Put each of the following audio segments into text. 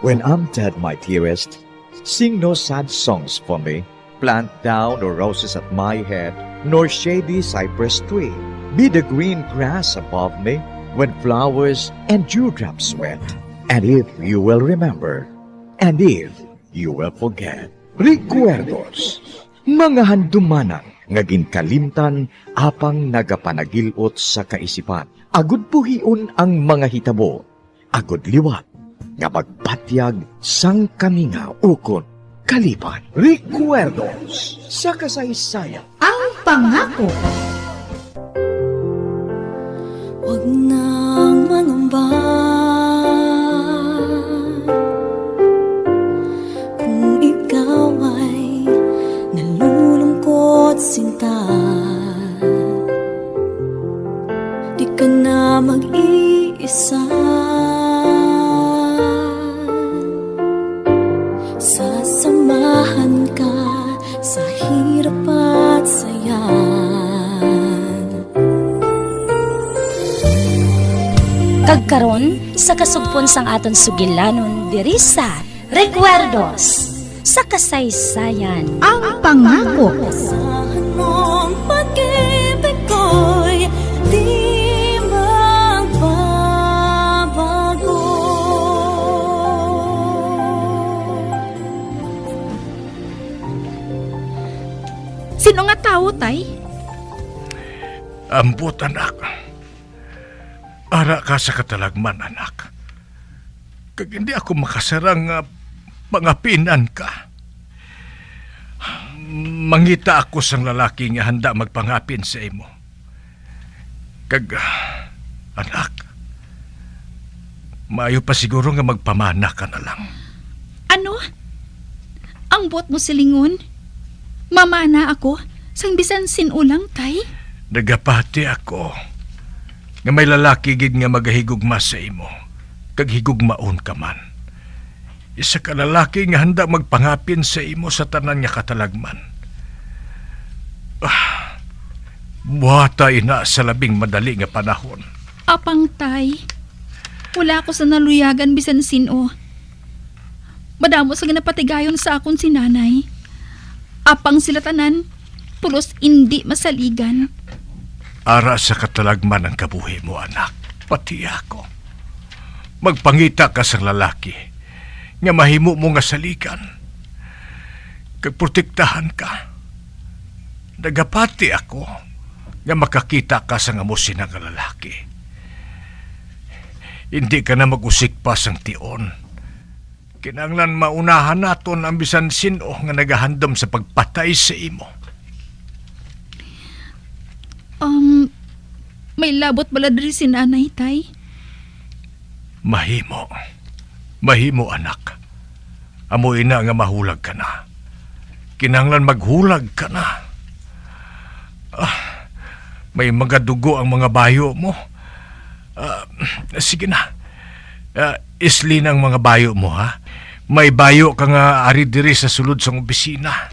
When I'm dead, my dearest, sing no sad songs for me. Plant down no roses at my head, nor shady cypress tree. Be the green grass above me when flowers and dewdrops wet. And if you will remember, and if you will forget, recuerdos, mga handumanan nga ginkalimtan apang nagapanagilot sa kaisipan. Agud puhiun ang mga hitabo, agud liwat, nga magpatyag sang kaminga ukon kalipan. Recuerdos sa kasaysayan. Ang pangako. Huwag nang mangamba kung ikaw ay nalulungkot sinta. Di ka na mag-iisa. Sasamahan ka sa hirap at saya. Kagkaron sa kasugpon sang aton sugilanon diri sa Recuerdos sa kasaysayan. Ang pangako. Asahan mong pag-ibig ko'y di magbabago. Sino nga tao, tay? Ambot, anak. Ara ka sa katalagman, anak. Kag hindi ako makasarang nga pangapinan ka. Mangita ako sang lalaki nga handa magpangapin sa imo. Kag, anak, maayo pa siguro nga magpamana ka na lang. Ano? Ang bot mo silingon? Mamana ako sang bisan sinulang, tay? Nagapati ako nga may lalaki gid nga magahigugma sa imo, kag higugmaon ka man. Isa ka lalaki nga handa magpangapin sa imo sa tanan nga katalagman. Buhatay na sa labing madali nga panahon. Apang, tay. Wala ko sa naluyagan bisan sino. Madamo sa ginapatigayon sa akon si nanay. Apang sila tanan, pulos hindi masaligan. Ara sa katalagman ang kabuhi mo, anak. Pati ako. Magpangita ka sa lalaki nga mahimo mo nga saligan. Kag protektahan ka. Nagapati ako nga makakita ka sa ngamusin ng lalaki. Hindi ka na mag-usik pa sang tion. Kinanglan maunahan naton ang bisan sino nga nagahandom sa pagpatay sa imo. May labot bala diri si nanay, tay? Mahimo. Mahimo, anak. Amoy na nga mahulag ka na. Kinanglan maghulag ka na. May mga dugo ang mga bayo mo. Sige na. Isli ng mga bayo mo, ha? May bayo ka nga ari diri sa sulod sa opisina.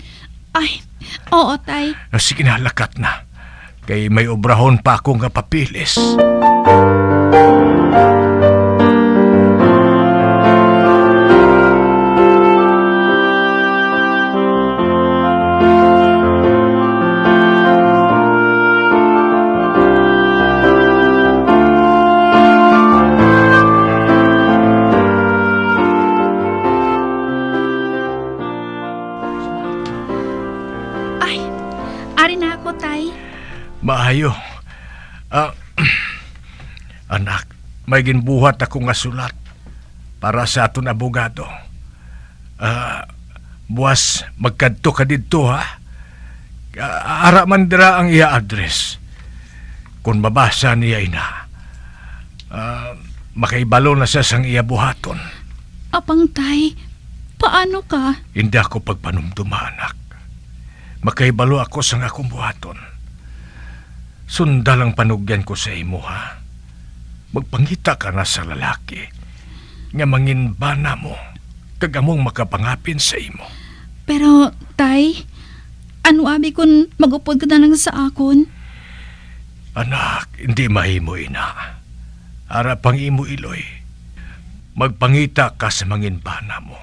Ay, oo, tay. Sige na, lakat na. Kay may obrahon pa ako nga papilis. Ay, ari na ako, tay. Maayo. Anak, may ginbuhat ako nga sulat para sa aton abogado. Buwas, magkadto ka dito, ha? Ara man dira ang iya address. Kung mabasa niya ina, makaibalo na siya sang iya buhaton. Apang, tay, paano ka? Hindi ako pagpanumduma, anak. Makaibalo ako sang akong buhaton. Sundal ang panugyan ko sa imo, ha? Magpangita ka na sa lalaki nga manginbana mo kag among makapangapin sa imo. Pero, tay, ano abi kun magupod ka na lang sa akon? Anak, hindi mahimo ina. Ara pang imo iloy. Magpangita ka sa manginbana mo.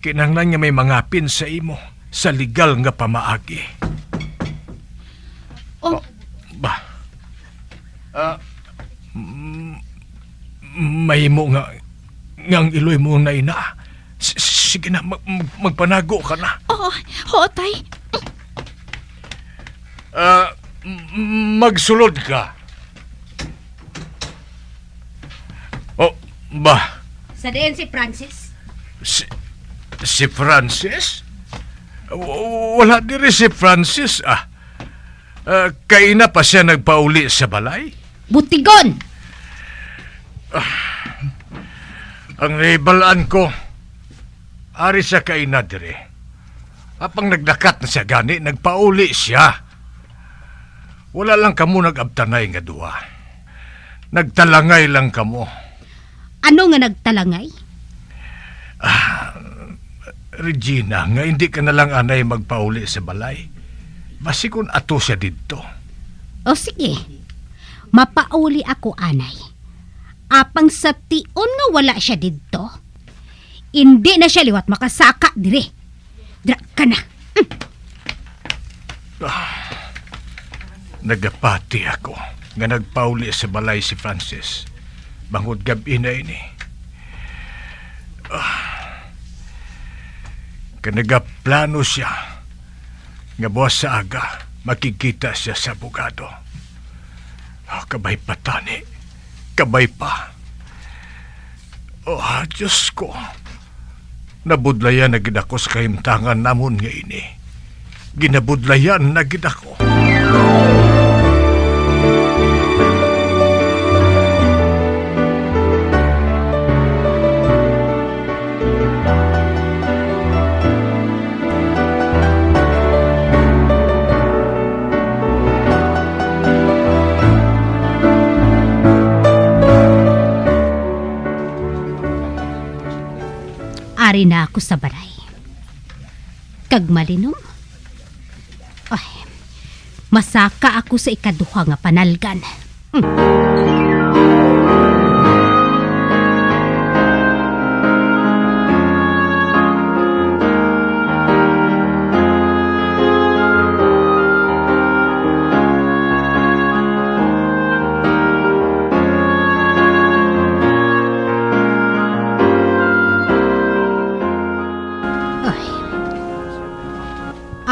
Kinahanglan nga may mangapin sa imo sa legal nga pamaagi. Oh, Ba? Mahimo nga ang iloy mo na ina. Sige na, magpanago ka na. ho, tay. Magsulod ka. Ba? Sa diin si Francis? Si Francis? Wala diri si Francis, kaina pa siya nagpauli sa balay? Butigon! Ang naibalaan ko, ari sa kaina diri. Apang nagdakat na siya gani, nagpauli siya. Wala lang kamo nag-abtanay nga duwa. Nagtalangay lang kamo. Ano nga nagtalangay? Regina, nga hindi ka na lang anay magpauli sa balay. Basi kung ato siya dito. O sige, mapauli ako anay. Apang sa tion nga wala siya dito, hindi na siya liwat makasaka dire. Dra ka na. Nagapati ako nga nagpauli sa balay si Francis. Bangod gabi na ini. Kanagaplano siya nga buwas sa aga makikita siya sa abogado. Kabay pa tani. Kabay pa. Diyos ko. Nabudlayan na gid ako sa kahimtangan namon nga ini. Ginabudlayan na gid ako. Ari na ako sa balay. Kag malinom. Ay, masaka ako sa ikaduha nga panalgan.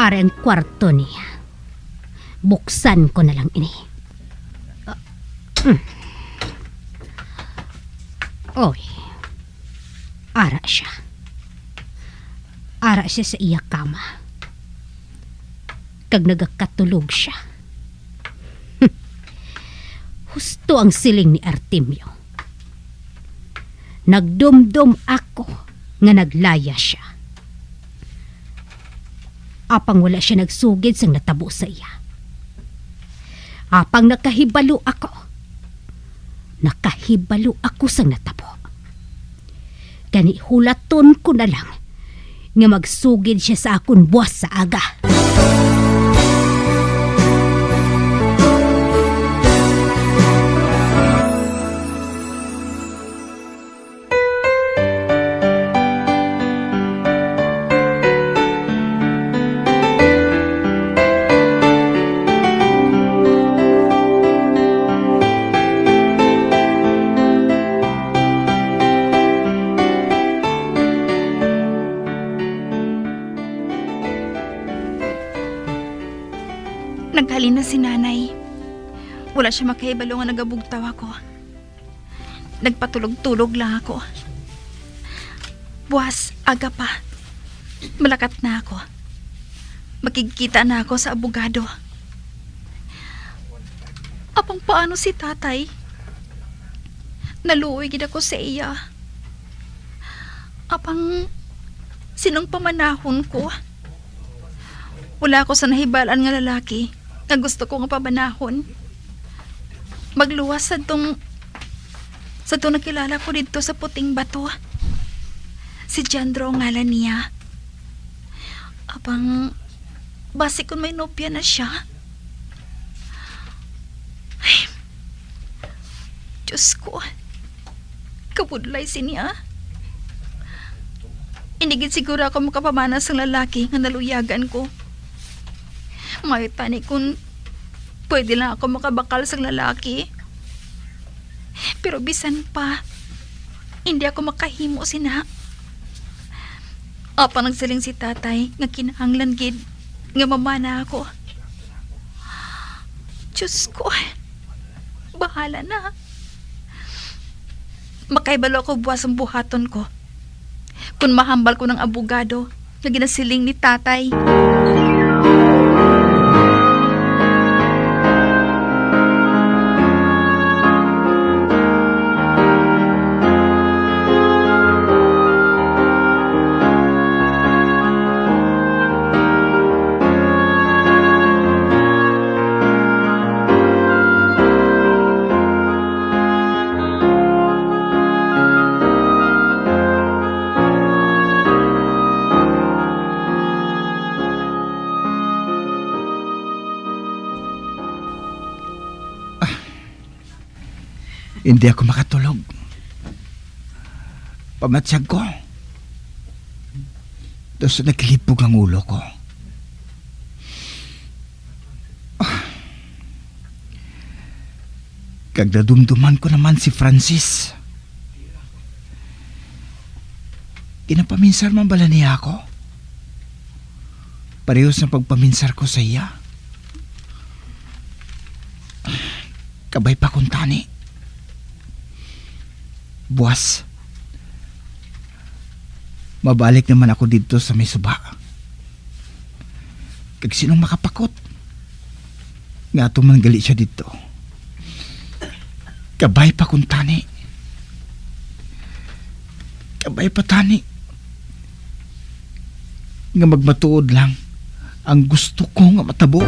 Ari ang kwarto niya. Buksan ko na lang ini. Oy. Ara siya. Ara siya sa iya kama. Kag nagakatulog siya. Husto ang siling ni Artemio. Nagdumdum ako nga naglaya siya. Apang wala siya nagsugid sang natabo sa iya. Apang nakahibalo ako sang natabo. Gani hulaton ko na lang nga magsugid siya sa akon buwas sa aga. Naghalin na si nanay. Wala siya makahibalo nga nagabugtaw ako. Nagpatulog-tulog lang ako. Buwas, aga pa. Malakat na ako. Makikita na ako sa abogado. Apang paano si tatay? Naluoy gid ako sa iya. Apang sinong pamanahon ko? Wala ako sa nahibalan nga lalaki nga gusto ko nga pabanahon. Magluwas sa tong nakilala ko dito sa Puting Bato. Si Jandro ngalan niya. Apang basi kung may nopya na siya. Ay, Diyos ko. Kabudlay siya. Inigid siguro ako makapamanas sa lalaki nga naluyagan ko. May tani kung pwede lang ako makabakal sa lalaki. Pero bisan pa, hindi ako makahimo sina. Apa nagsaling si tatay nga kinahanglan gid nga mamana ako. Diyos ko, bahala na. Makaibalo ako buwas ang buhaton ko. Kung mahambal ko ng abogado na ginasiling ni tatay. Hindi ako makatulog. Pamatsyag ko. Tapos naglipog ang ulo ko. Kagdadumduman ko naman si Francis. Kinapaminsar man bala niya ako? Parehos na pagpaminsar ko sa iya. Kabay pa kong tani. Buwas, mabalik naman ako dito sa may suba. Kag sinong makapakot? Nga tumanggali siya dito. Kabay pa kung tani. Kabay pa tani. Nga magmatuod lang ang gusto ko nga matabo.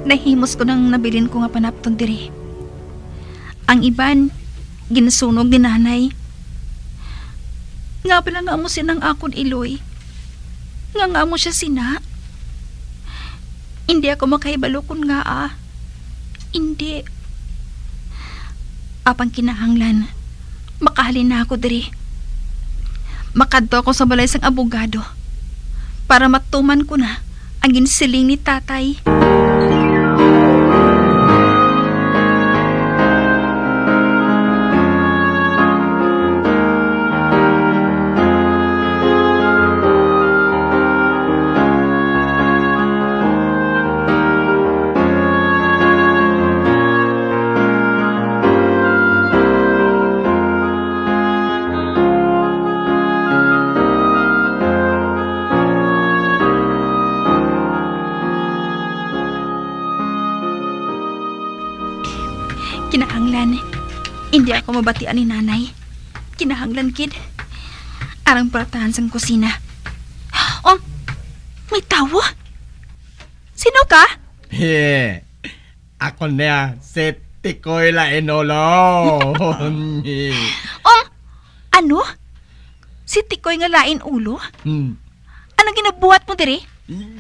Nahimos ko nang nabilin ko nga panapton diri. Ang iban, ginasunog ni nanay. Nga pala nga mo sinang akon iloy. Nga mo siya sina. Hindi ako makaibalo kun nga Hindi. Apang kinahanglan, makahalin na ako diri. Makadto ako sa balay sang abogado para matuman ko na ang ginsiling ni tatay. Kinahanglan, hindi ako mabatian ni nanay. Kinahanglan, kid. Arang pratahan sang kusina. Oh, may tawo? Sino ka? Ako na si Tikoy Lainolo. Ano? Si Tikoy nga lain ulo? Anong ginabuhat mo diri?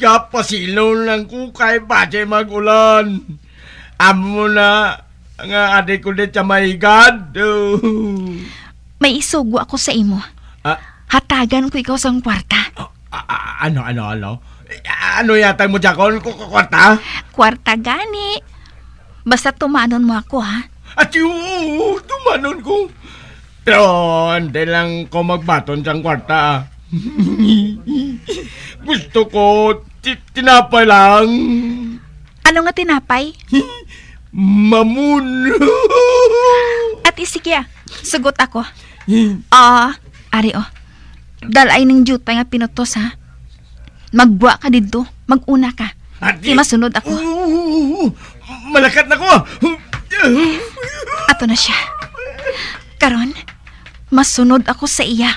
Gapasilon lang ko kay Bajay Magulan. Amo na nga adik ko dit sa maigad. May isugo ako sa imo. Hatagan ko ikaw sa kwarta. Ano? Ano yata mo dyan ko kwarta? Kwarta gani. Basta tumanon mo ako, ha? At tumanon ko. Pero hindi lang ko magbaton sa kwarta. Gusto ko tinapay lang. Ano nga tinapay? Mamun. At sige, sugot ako. Ari dalay ng jutay nga pinutos, ha? Magbuwa ka dito, maguna ka. Di masunod ako. Malakat na ko. Ato na siya. Karon, masunod ako sa iya.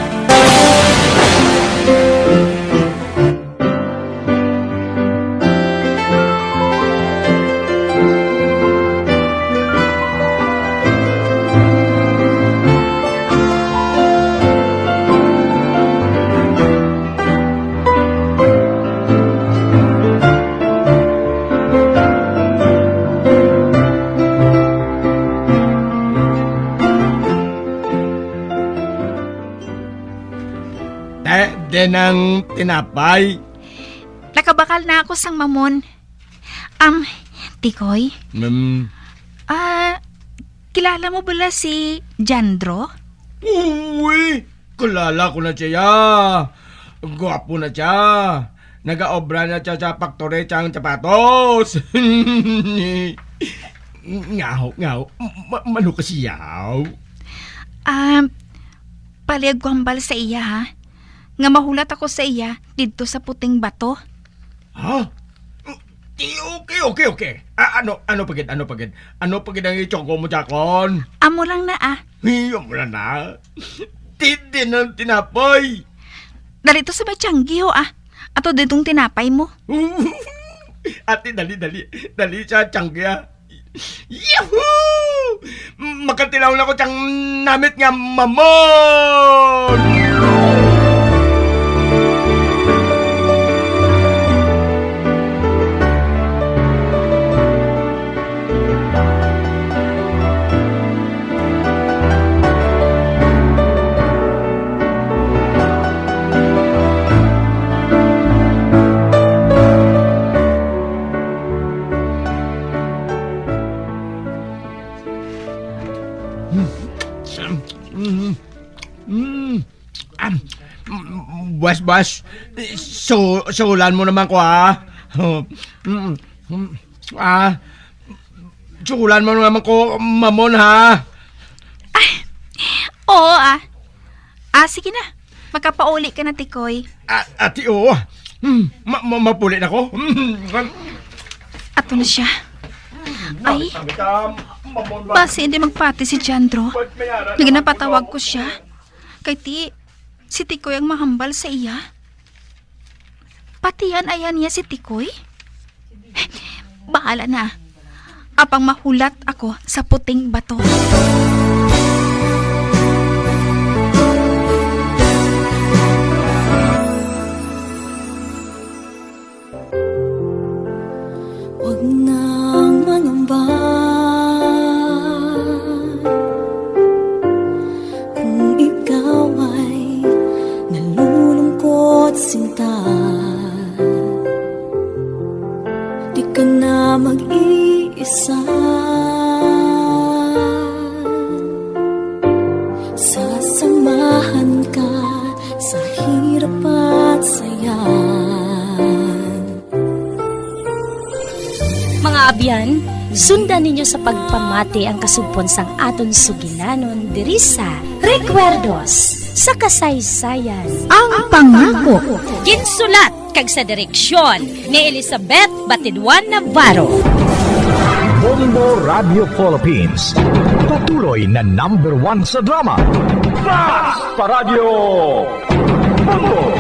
Den ang tinapay. Nakabakal na ako sang mamon. Tikoy, kilala mo bala si Jandro? Uy, kulala ko na siya. Gwapo na siya. Nag-aobra na siya sa factory siyang sapatos. Ngaw. Mano ka siyaw? Paliagwambal sa iya ha. Nga mahulat ako sa iya dito sa puting bato. Ha? Okay. Ano pagid? Ano pagid ang ichoko mo jakon? Amo lang na Hiyo mo na. Tindi ng tinapay. Dalito sa may tiyanggiho Ato ditong tinapay mo. Ate, dali sa tiyanggiya. Yahoo! Makatilaw na ko tiyang namit nga mamon! Bas, sulan mo naman ko sulan mo naman ko, mamon ha. Oo sige na. Magkapauli ka na, Tikoy. Ati, oo. Mapulit ako. Ato na siya. Ay, basi hindi magpati si Jandro. Naginapatawag ko siya. Kay si Tikoy ang mahambal sa iya. Patiyan ayan niya si Tikoy. Bahala na. Apang mahulat ako sa puting bato. Huwag nang mangamba kung ikaw ay nalulungkot sinta. Di ka na mag-iisa. Sasamahan ka sa hirap at saya. Mga abyan, sundan ninyo sa pagpamati ang kasugpon sang aton sugilanon diri sa Recuerdos sa kasaysayan. Ang pangako. Ginsulat kag sa direksyon ni Elizabeth Batidwan Navarro. Bombo Radio Philippines. Patuloy na #1 sa drama. Fast Paradyo! Bombo!